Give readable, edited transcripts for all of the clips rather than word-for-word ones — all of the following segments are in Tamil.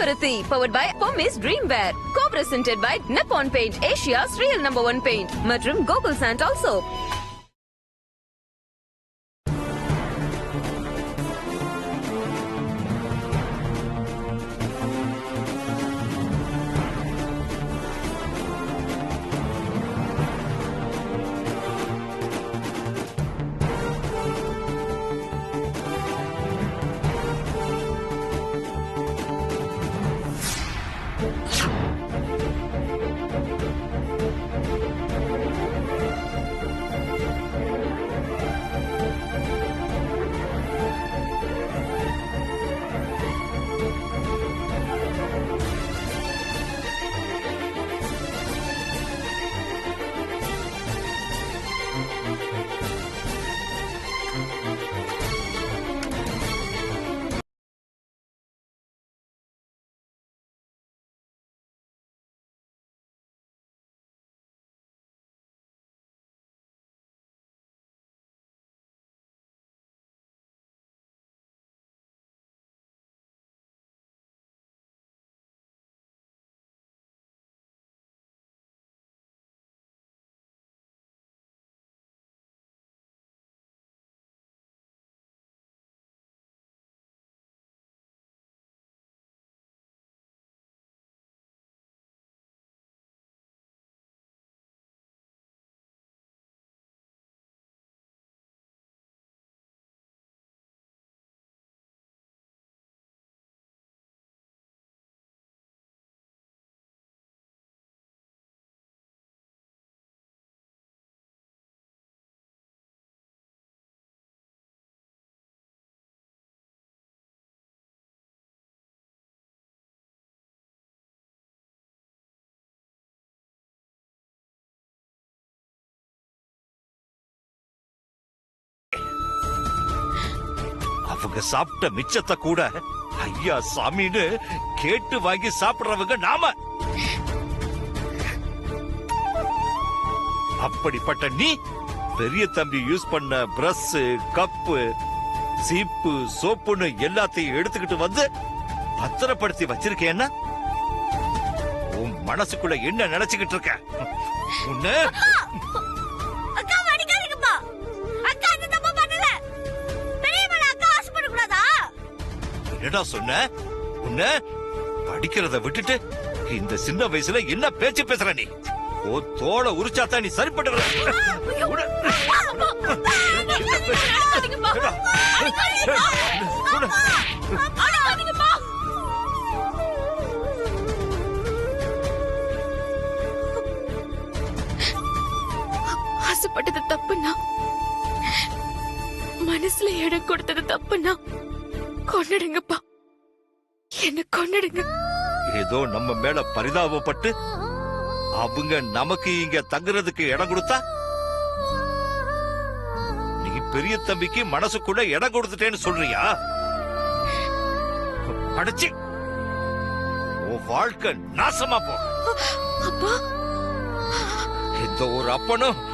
Paruthi, powered by Pommes Dreamwear. Co-presented by Nippon Paint, Asia's real #1 paint. மற்றும் Gokul Sand also. அவங்க சாப்பிட்ட மிச்சத்தை கூட ஐயா சாமின்னு கேட்டு வாங்கி சாப்பிடுறவங்க நாம. அப்படிப்பட்ட நீ பெரிய தம்பி யூஸ் பண்ண பிரஷ், கப்பு, சீப்பு, சோப்புன்னு எல்லாத்தையும் எடுத்துக்கிட்டு வந்து பத்திரப்படுத்தி வச்சிருக்கேன்னா உன் மனசுக்குள்ள என்ன நினைச்சுக்கிட்டு இருக்க? உன்ன என்னடா சொன்ன? உன்ன படிக்கிறத விட்டுட்டு இந்த சின்ன வயசுல என்ன பேச்சு பேசுற நீ? ஓ தோள உரிச்சாத்தான் நீ சரிப்பட்டு வர. ஆசைப்பட்டது தப்புன்னா, மனசுல இடம் கொடுத்தது தப்புன்னா கொன்னுடுங்கப்பா, என்ன கொன்னுடுங்க. ஏதோ நம்ம மேல பரிதாபப்பட்டு அவங்க நமக்கு இங்க தங்குறதுக்கு இடம் கொடுத்தா நீ பெரிய தம்பிக்கு மனசுக்குள்ள இடம் கொடுத்துட்டேன்னு சொல்றியா? அடிச்சு உன் வாழ்க்கை நாசமா போ. அப்பா, இந்த ஒரு அப்பனும்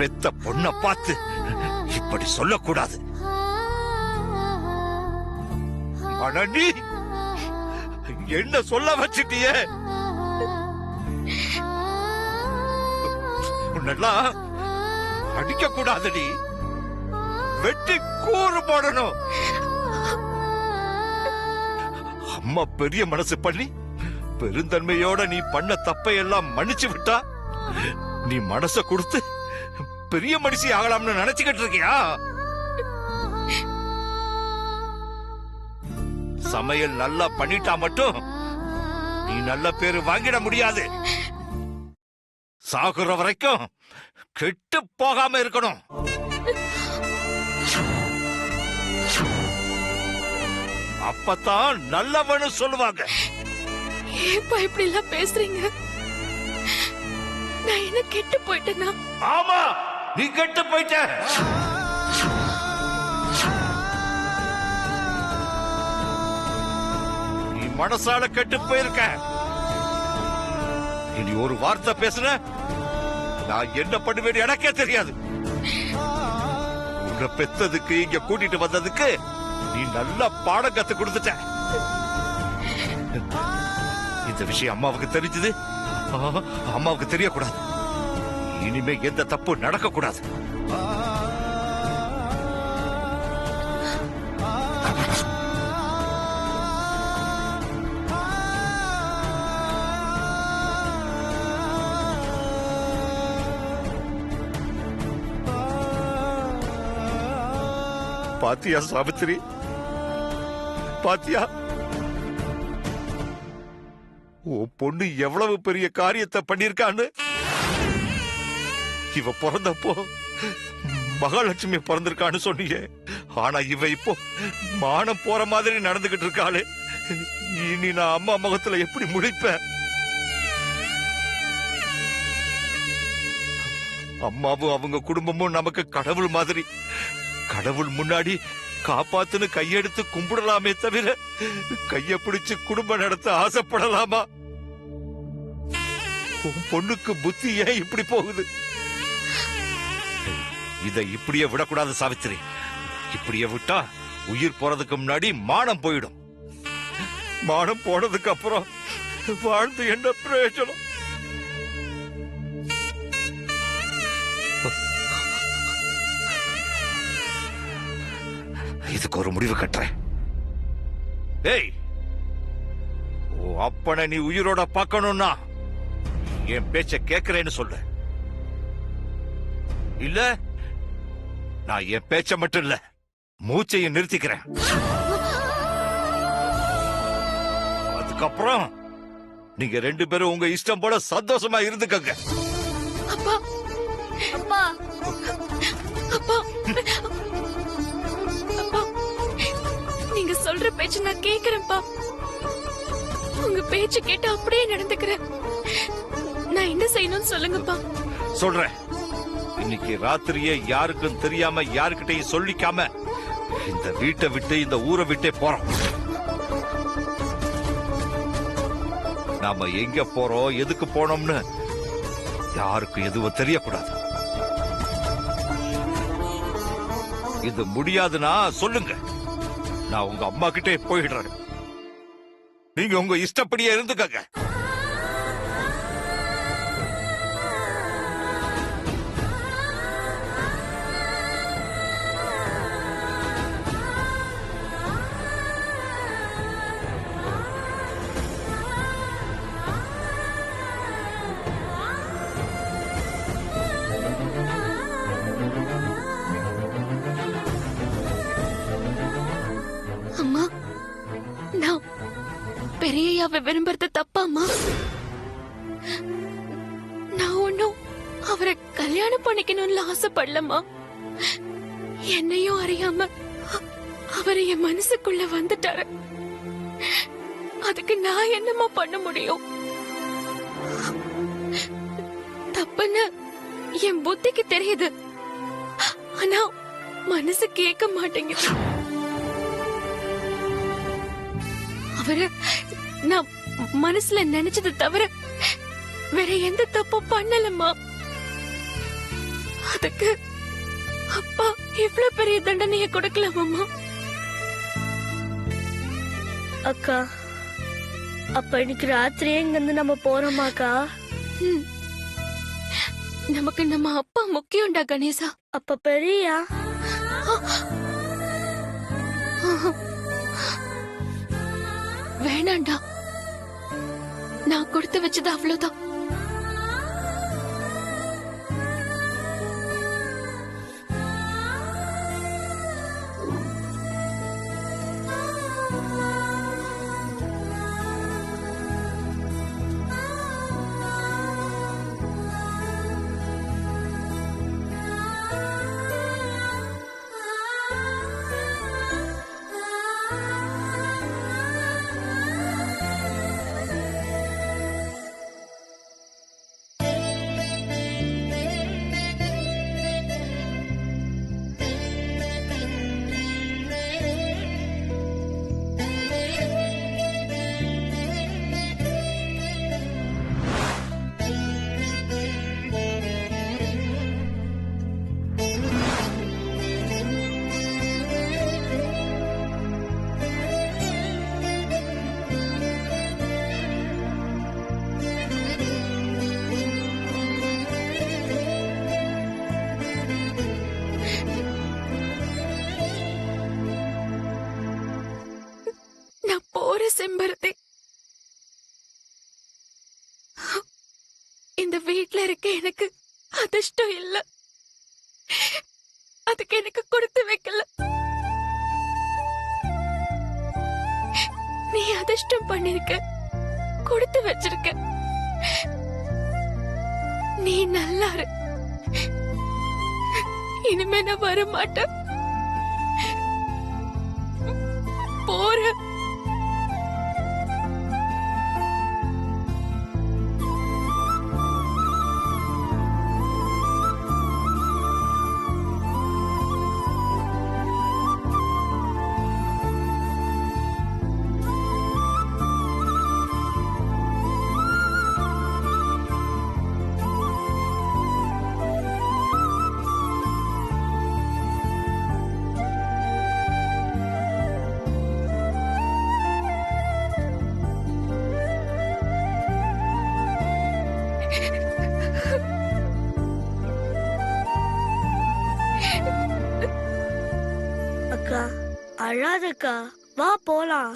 பெத்த பொண்ண பார்த்து இப்படி சொல்லக்கூடாது. ஆனா நீ என்ன சொல்ல வச்சிட்டிய? உன்னெல்லாம் அடிக்க கூடாதடி, வெட்டி கூறு போடணும். அம்மா பெரிய மனசு பண்ணி பெருந்தன்மையோட நீ பண்ண தப்பை எல்லாம் மன்னிச்சு விட்டா நீ மனச கொடுத்து பெரிய மனுஷி ஆகலாம்னு நினைச்சுக்கிட்டு இருக்கியா? சமையல் நல்லா பண்ணிட்டா மட்டும் நீ நல்ல பேரு வாங்கிட முடியாது. சாகுற வரைக்கும் கெட்டு போகாம இருக்கணும். அப்பதான் நல்லவனு சொல்லுவாங்க. ஏப்பா இப்படி எல்லாம் பேசுறீங்க? நான் என்ன கெட்டு போயிட்டேனா? ஆமா, நீ கெட்டு போயிட்ட. மனசால கெட்டு போயிருக்க. இனி ஒரு வார்த்தை பேசுன நான் என்ன பண்ணுவேன் எனக்கே தெரியாது. உன்னை பெத்ததுக்கு இங்க கூட்டிட்டு வந்ததுக்கு நீ நல்ல பாடம் கத்து கொடுத்துட்ட. இந்த விஷயம் அம்மாவுக்கு தெரிஞ்சது, அம்மாவுக்கு தெரியக்கூடாது. இனிமே எந்த தப்பு நடக்க கூடாது. பாத்தியா சாவித்திரி, பாத்தியா உன் பொண்ணு எவ்வளவு பெரிய காரியத்தை பண்ணிருக்கான்னு? இவ பிறந்தப்போ மகாலட்சுமி பிறந்திருக்கான்னு சொன்னீங்க. ஆனா இவ இப்போ மானம் போற மாதிரி நடந்துகிட்டு இருக்காளு. இனி நான் அம்மா முகத்துல எப்படி முழிப்பேன்? அம்மாவும் அவங்க குடும்பமும் நமக்கு கடவுள் மாதிரி. கடவுள் முன்னாடி காப்பாத்துன்னு கையெடுத்து கும்பிடலாமே தவிர கைய பிடிச்சு குடும்பம் நடத்த ஆசைப்படலாமா? உன் பொண்ணுக்கு புத்தி ஏன் இப்படி போகுது? இதை இப்படியே விடக்கூடாது சாவித்திரி. இப்படியே விட்டா உயிர் போறதுக்கு முன்னாடி மானம் போயிடும். மானம் போனதுக்கு அப்புறம் வாழ்ந்து என்ன பிரயோஜனம்? இதுக்கு ஒரு முடிவு கட்டுறேன். ஏய், அப்பனை நீ உயிரோட பார்க்கணும்னா என் பேச்ச கேட்கிறேன்னு சொல்லு. இல்ல நான் என் பேச்ச மட்டும் இல்ல, மூச்சையும் நிறுத்திக்கிறேன். அதுக்கப்புறம் நீங்க ரெண்டு பேரும் உங்க இஷ்டம் போல சந்தோஷமா இருந்துக்கங்க. அப்பா அப்பா அப்பா அப்பா, நீங்க சொல்ற பேச்சு நான் கேக்குறேன்ப்பா. உங்க பேச்சு கேட்டு அப்படியே நடந்துக்கிறேன். நான் என்ன செய்யணும்னு சொல்லுங்கப்பா. சொல்றேன். இன்னைக்கு ராத்திரியே யாருக்கும் தெரியாம யாருக்கிட்டையும் சொல்லிக்காம இந்த வீட்டை விட்டு இந்த ஊரை விட்டே போறோம். நாம எங்க போறோம், எதுக்கு போனோம்னு யாருக்கும் எதுவும் தெரியக்கூடாது. இது முடியாதுன்னா சொல்லுங்க, நான் உங்க அம்மா கிட்டே போயிடுறேன். நீங்க உங்க இஷ்டப்படியே இருந்துக்கங்க. அம்மா, நான் பெரியய்யாவை விரும்புறது தப்பாம்மா. நான் ஒன்னும் அவரை கல்யாணம் பண்ணிக்கணும்னு ஆசைப்படலம்மா. என்னையும் அறியாம அவரை என் மனசுக்குள்ள வந்துட்டாரு. அதுக்கு நான் என்னம்மா பண்ண முடியும்? தப்புன்னு என் புத்திக்கு தெரியுது, ஆனா மனசு கேட்க மாட்டேங்குது. அவரு நான் மனசுல நினைச்சது தவிர வேற எந்த தப்பும் பண்ணலம்மா. அதுக்கு அப்பா இவ்வளவு பெரிய தண்டனையை கொடுக்கலாமா? அக்கா, அப்ப இன்னைக்கு ராத்திரியே இங்க இருந்து நம்ம போறோமாக்கா? நமக்கு நம்ம அப்பா முக்கியம்டா கணேசா. அப்ப பெரியா வேணாண்டா, நான் கொடுத்து வச்சது அவ்வளவுதான். இந்த வீட்ல இருக்க எனக்கு அதிர்ஷ்டம் இல்ல. அதுக்கு எனக்கு கொடுத்து வைக்கல. நீ அதிர்ஷ்டம் பண்ணிருக்க, கொடுத்து வச்சிருக்க. நீ நல்லா இரு. இனிமே நான் வர மாட்டேன். போறேன். அக்கா அழாதக்கா, வா போலாம்.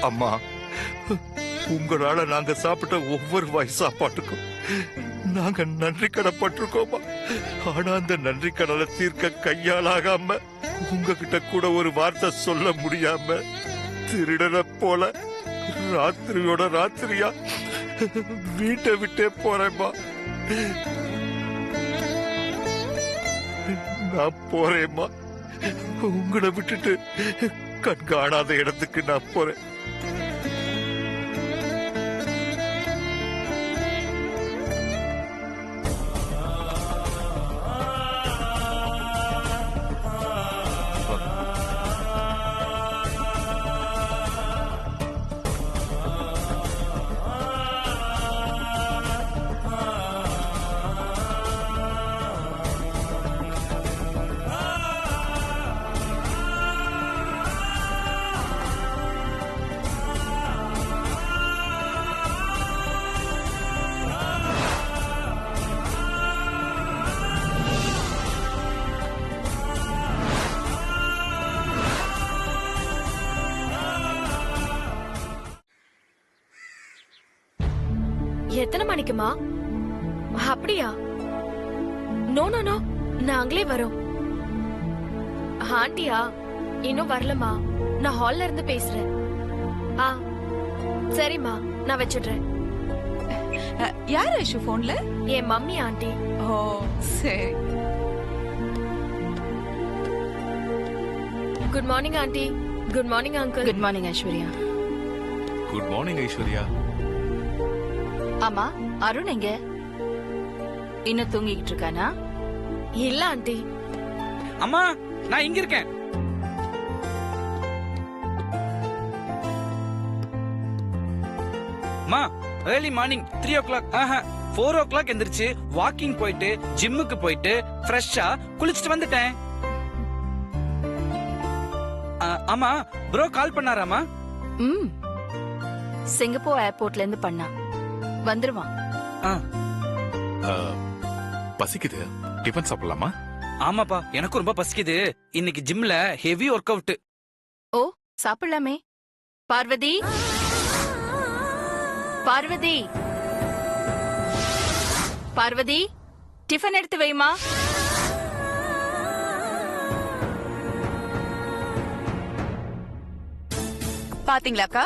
அம்மா, உங்களால நாங்க சாப்பிட்ட ஒவ்வொரு வாய் சாப்பாட்டுக்கும் நாங்க நன்றி கடப்பட்டிருக்கோமா. ஆனா அந்த நன்றி கடலை தீர்க்க கையாலாகாம உங்ககிட்ட கூட ஒரு வார்த்தை சொல்ல முடியாம திருடனை போல ராத்திரியோட ராத்திரியா வீட்டை விட்டே போறேம்மா. நான் போறேம்மா. உங்களை விட்டுட்டு கண்காணாத இடத்துக்கு நான் போறேன். எத்தனை மணிக்குமா? அப்படியா? நோ நோ நோ, நாங்களே வரோம். ஆண்டியா இன்னும் வரலமா. நான் ஹால்ல இருந்து பேசுறேன். ஆ சரிம்மா, நான் வச்சிடுறேன். யார் ஐஷு போன்ல? என் மம்மி ஆண்டி. ஓ சரி. Good morning aunty. Good morning uncle. Good morning Aishwarya. Good morning Aishwarya. ஆமா, அருண் எங்க? இன்னும் தூங்கிட்டு இருக்கானா? இல்ல ஆண்டி. அம்மா, நான் இங்க இருக்கேன். அம்மா, ஏர்லி மார்னிங் 3 o'clock 4 o'clock எந்திரிச்சு வாக்கிங் போயிட்டு ஜிம்முக்கு போயிட்டு ஃப்ரெஷ்ஷா குளிச்சுட்டு வந்துட்டேன். ஆமா, ப்ரோ கால் பண்ணாராமா? சிங்கப்பூர் ஏர்போர்ட்ல இருந்து பண்ணா. வந்துருவான். பசிக்குது, டிஃபன் சாப்பிடலாமா? ஆமாப்பா, எனக்கு ரொம்ப பசிக்குது. இன்னைக்கு ஜிம்ல ஹெவி ஒர்க் அவுட். ஓ சாப்பிடலாமே. பார்வதி, பார்வதி. பார்வதி, டிஃபன் எடுத்து வைமா. பாத்தீங்களாக்கா,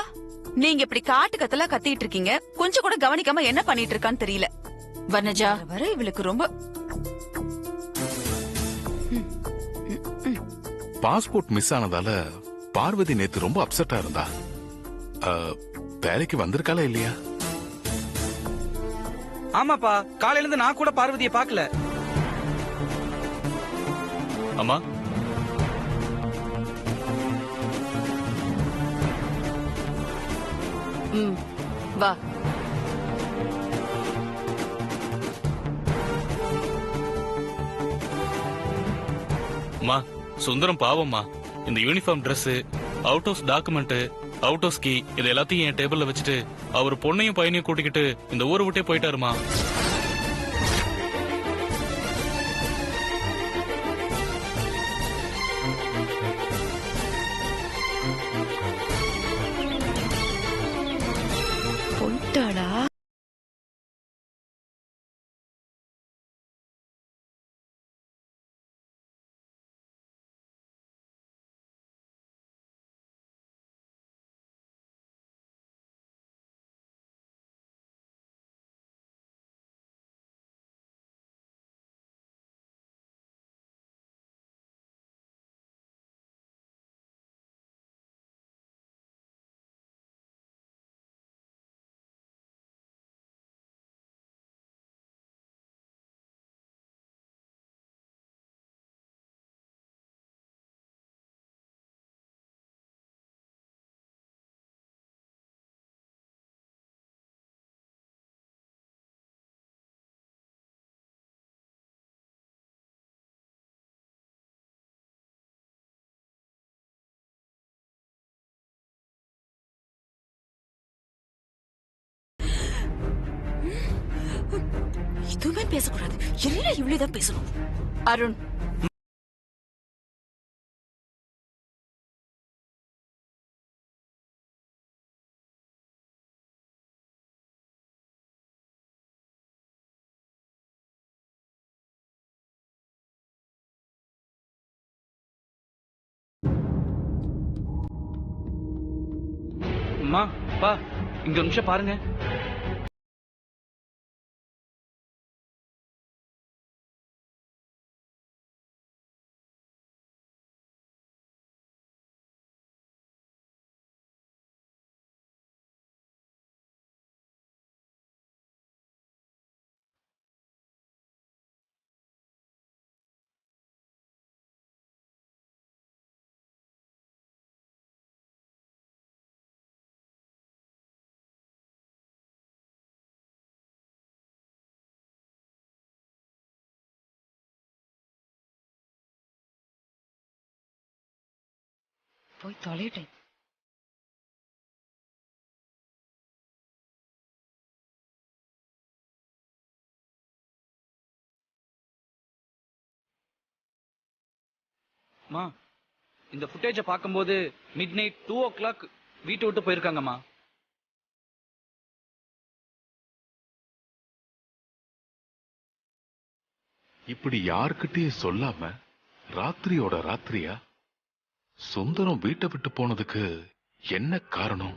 நீங்க இப்படி காட்டு கத்தலா கத்திட்டு இருக்கீங்க, கொஞ்சம் கூட கவனிக்காம என்ன பண்ணிட்டு இருக்கான்னு தெரியல. வனஜா வர இவளுக்கு ரொம்ப. பாஸ்போர்ட் மிஸ் ஆனதால பார்வதி நேத்து ரொம்ப அப்செட்டா இருந்தா. வேலைக்கு வந்திருக்காளா இல்லையா? ஆமாப்பா, காலையில இருந்து நான் கூட பார்வதியை பார்க்கல. அம்மா, வா. அம்மா, சுந்தரம் பாவம்மா. இந்த uniform Dress, out house document, out house key இது எல்லாத்தையும் என் டேபிள்ல வச்சுட்டு அவர் பொண்ணையும் பையனையும் கூட்டிக்கிட்டு இந்த ஊரை விட்டே போயிட்டாருமா. போயிட்டாளா? எதுவுமே பேசக்கூடாது, எல்லாம் இவ்வளவுதான் பேசணும். அருண், அம்மா, பா, இங்க ஒரு நிமிஷம் பாருங்க. போய் தொலைட்டேன். அம்மா, இந்த ஃபுட்டேஜ பாக்கும்போது மிட் நைட் 2 o'clock வீட்டை விட்டு போயிருக்காங்கம்மா. இப்படி யாருக்கிட்டயும் சொல்லாம ராத்திரியோட ராத்திரியா சுந்தரம் வீட்டை விட்டு போனதுக்கு என்ன காரணம்?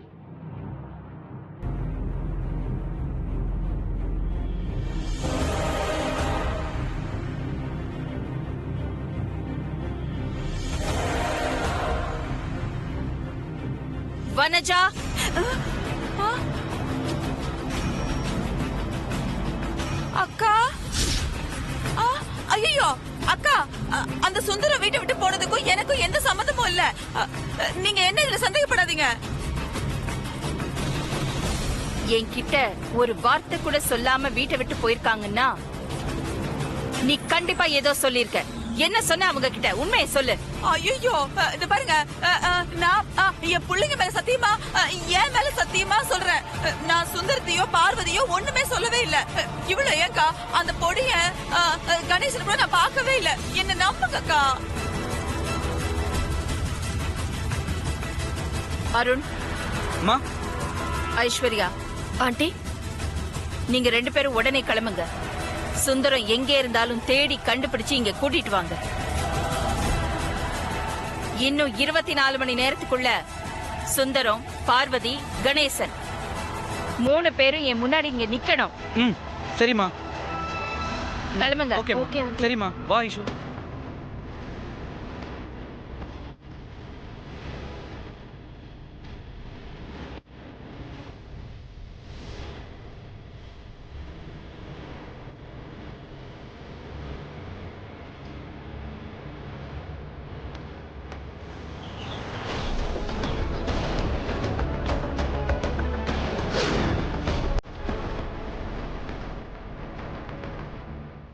வனஜா, அக்கா, ஐயோ அக்கா, அந்த சுந்தரம் வீட்டை விட்டு போனதுக்கும் எனக்கும் எந்த சம்பந்தமும் இல்ல. நீங்க என்ன இதுல சந்தேகப்படாதீங்க. என்கிட்ட ஒரு வார்த்தை கூட சொல்லாம வீட்டை விட்டு போயிருக்காங்கன்னா நீ கண்டிப்பா ஏதோ சொல்லிருக்க. என்ன சொன்ன அவங்க கிட்ட? உண்மையை சொல்லு. ஐயோ, இது பாருங்க, நான் என் பிள்ளைங்க மேல சத்தியமா, என் மேல சத்தியமா சொல்றேன். நான் சுந்தரத்தையோ பார்வதியோ ஒண்ணுமே சொல்லவே இல்ல. இவ்வளவு ஏங்கா அந்த பொடிய கணேசன் கூட நான் பார்க்கவே இல்ல. என்ன நம்புங்கக்கா. அருண், அம்மா, ஐஸ்வர்யா, ஆண்டி, நீங்க 2 பேரும் உடனே கிளம்புங்க. சுந்தரம் எங்கே இருந்தாலும் தேடி கண்டுபிடிச்சு இங்க கூட்டிட்டு வாங்க. இன்னும் 24 மணி நேரத்துக்குள்ள சுந்தரம், பார்வதி, கணேசன் 3 பேரும் என் முன்னாடி இங்க நிக்கணும். ம் சரிம்மா. கிளம்புங்க. ஓகே சரிம்மா. வா ஐஷு.